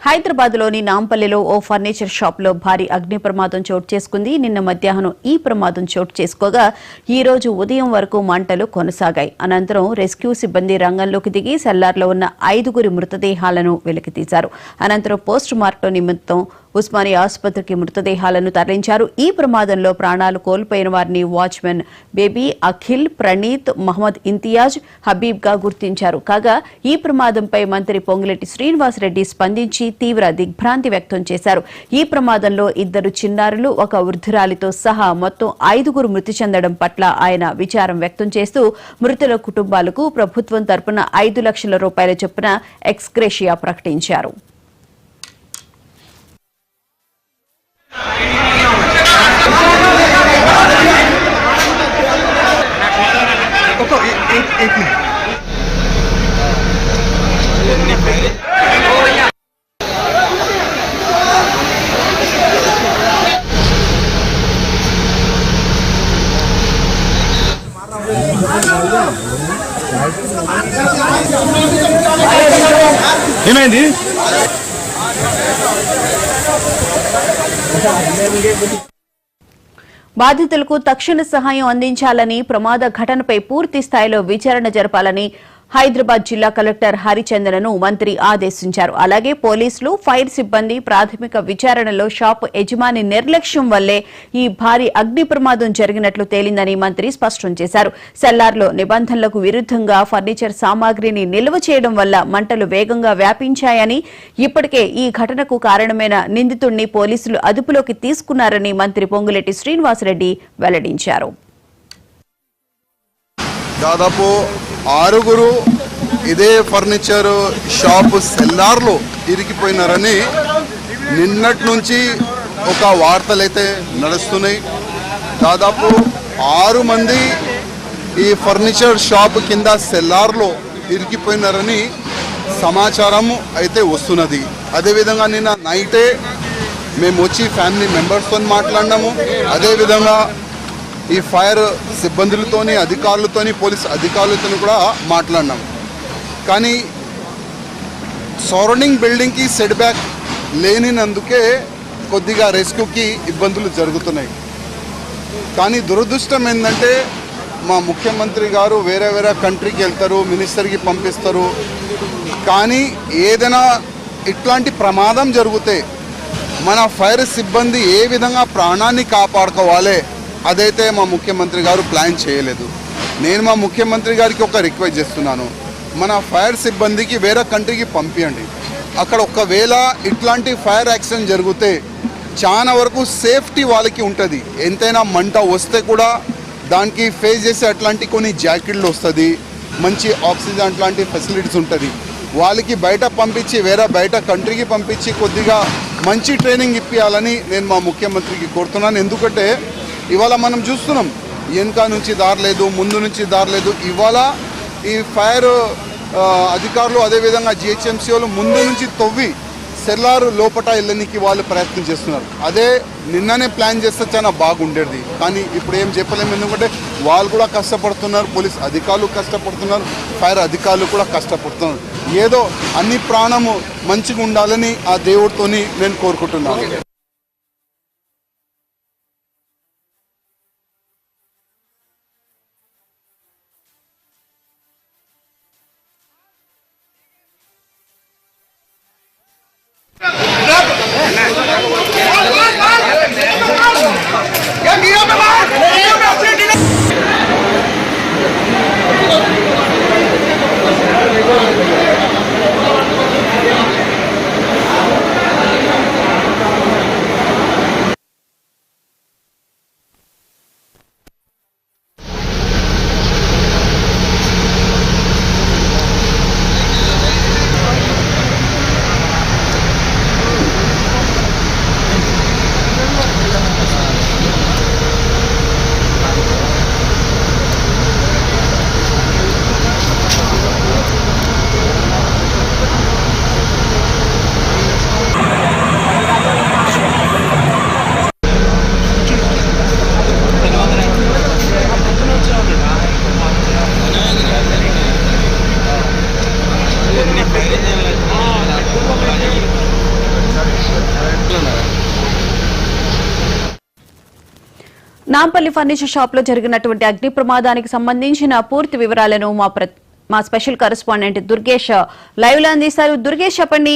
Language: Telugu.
హైదరాబాద్లోని నాంపల్లిలో ఓ ఫర్నిచర్ షాప్లో భారీ అగ్ని ప్రమాదం చోటు చేసుకుంది. నిన్న మధ్యాహ్నం ఈ ప్రమాదం చోటు చేసుకోగా ఈ రోజు ఉదయం వరకు మంటలు కొనసాగాయి. అనంతరం రెస్క్యూ సిబ్బంది రంగంలోకి దిగి సెల్లార్లో ఉన్న 5గురి మృతదేహాలను వెలికితీశారు. అనంతరం పోస్ట్ మార్టం నిమిత్తం ఉస్మానియా ఆసుపత్రికి మృతదేహాలను తరలించారు. ఈ ప్రమాదంలో ప్రాణాలు కోల్పోయిన వారిని వాచ్మెన్ బేబీ, అఖిల్, ప్రణీత్, మహమ్మద్ ఇంతియాజ్, హబీబ్ గా గుర్తించారు. కాగా ఈ ప్రమాదంపై మంత్రి పొంగులేటి శ్రీనివాసరెడ్డి స్పందించి తీవ్ర దిగ్భ్రాంతి వ్యక్తం చేశారు. ఈ ప్రమాదంలో 2 చిన్నారులు, 1 వృద్ధురాలితో సహా మొత్తం 5గురు మృతి చెందడం పట్ల ఆయన విచారం వ్యక్తం చేస్తూ మృతుల కుటుంబాలకు ప్రభుత్వం తరపున 5 లక్షల రూపాయల చొప్పున ఎక్స్గ్రేషియా ప్రకటించారు. ఏమైంది? బాధితులకు తక్షణ సహాయం అందించాలని, ప్రమాద ఘటనపై పూర్తి స్థాయిలో విచారణ జరపాలని హైదరాబాద్ జిల్లా కలెక్టర్ హరిచందన్ను మంత్రి ఆదేశించారు. అలాగే పోలీసులు, ఫైర్ సిబ్బంది ప్రాథమిక విచారణలో షాపు యజమాని నిర్లక్ష్యం వల్లే ఈ భారీ అగ్ని ప్రమాదం జరిగినట్లు తేలిందని మంత్రి స్పష్టం చేశారు. సెల్లార్లో నిబంధనలకు విరుద్ధంగా ఫర్నిచర్ సామాగ్రిని నిల్వ చేయడం వల్ల మంటలు వేగంగా వ్యాపించాయని, ఇప్పటికే ఈ ఘటనకు కారణమైన నిందితుడిని పోలీసులు అదుపులోకి తీసుకున్నారని మంత్రి పొంగులేటి శ్రీనివాసరెడ్డి వెల్లడించారు. దాదాపు 6గురు ఇదే ఫర్నిచర్ షాప్ సెల్లార్లో ఇరికిపోయినారని నిన్నటి నుంచి ఒక వార్తలైతే నడుస్తున్నాయి. దాదాపు 6 మంది ఈ ఫర్నిచర్ షాప్ కింద సెల్లార్లో ఇరికిపోయినారని సమాచారం అయితే వస్తున్నది. అదేవిధంగా నిన్న నైటే మేము వచ్చి ఫ్యామిలీ మెంబర్స్తో మాట్లాడినాము. అదేవిధంగా ఈ ఫైర్ సిబ్బందులతోని, అధికారులతోని, పోలీస్ అధికారులతో కూడా మాట్లాడినాం. కానీ సరౌండింగ్ బిల్డింగ్కి సెట్ బ్యాక్ లేనినందుకే కొద్దిగా రెస్క్యూకి ఇబ్బందులు జరుగుతున్నాయి. కానీ దురదృష్టం ఏంటంటే మా ముఖ్యమంత్రి గారు వేరే కంట్రీకి వెళ్తారు, మినిస్టర్కి పంపిస్తారు. కానీ ఏదైనా ఇట్లాంటి ప్రమాదం జరిగితే మన ఫైర్ సిబ్బంది ఏ విధంగా ప్రాణాన్ని కాపాడుకోవాలి అదైతే మా ముఖ్యమంత్రి గారు ప్లాన్ చేయలేదు. నేను మా ముఖ్యమంత్రి గారికి ఒక రిక్వెస్ట్ చేస్తున్నాను, మన ఫైర్ సిబ్బందికి వేరే కంట్రీకి పంపించండి. అక్కడ ఒకవేళ ఇట్లాంటి ఫైర్ యాక్సిడెంట్ జరిగితే చాలా వరకు సేఫ్టీ వాళ్ళకి ఉంటుంది. ఎంతైనా మంట వస్తే కూడా దానికి ఫేస్ చేసే అట్లాంటి కొన్ని జాకెట్లు వస్తుంది, మంచి ఆక్సిజన్ అట్లాంటి ఫెసిలిటీస్ ఉంటుంది. వాళ్ళకి బయట పంపించి బయట కంట్రీకి పంపించి కొద్దిగా మంచి ట్రైనింగ్ ఇప్పించాలని నేను మా ముఖ్యమంత్రికి కోరుతున్నాను. ఎందుకంటే ఇవాళ మనం చూస్తున్నాం వెనక నుంచి దారి లేదు, ముందు నుంచి దారి లేదు. ఇవాళ ఈ ఫైర్ అధికారులు అదేవిధంగా జిహెచ్ఎంసీ వాళ్ళు ముందు నుంచి తవ్వి సెల్లారు లోపట వెళ్ళడానికి వాళ్ళు ప్రయత్నం చేస్తున్నారు. అదే నిన్ననే ప్లాన్ చేస్తే చాలా బాగుండేది. కానీ ఇప్పుడు ఏం చెప్పలేము, ఎందుకంటే వాళ్ళు కూడా కష్టపడుతున్నారు, పోలీస్ అధికారులు కష్టపడుతున్నారు, ఫైర్ అధికారులు కూడా కష్టపడుతున్నారు. ఏదో అన్ని ప్రాణము మంచిగా ఉండాలని ఆ దేవుడితోని నేను కోరుకుంటున్నాను. నాంపల్లి ఫర్నిచర్ షాప్ లో జరిగినటువంటి అగ్ని ప్రమాదానికి సంబంధించిన పూర్తి వివరాలను మా స్పెషల్ కరెస్పాండెంట్ దుర్గేష్ లైవ్ లో అందిస్తారు. దుర్గేష్, చెప్పండి.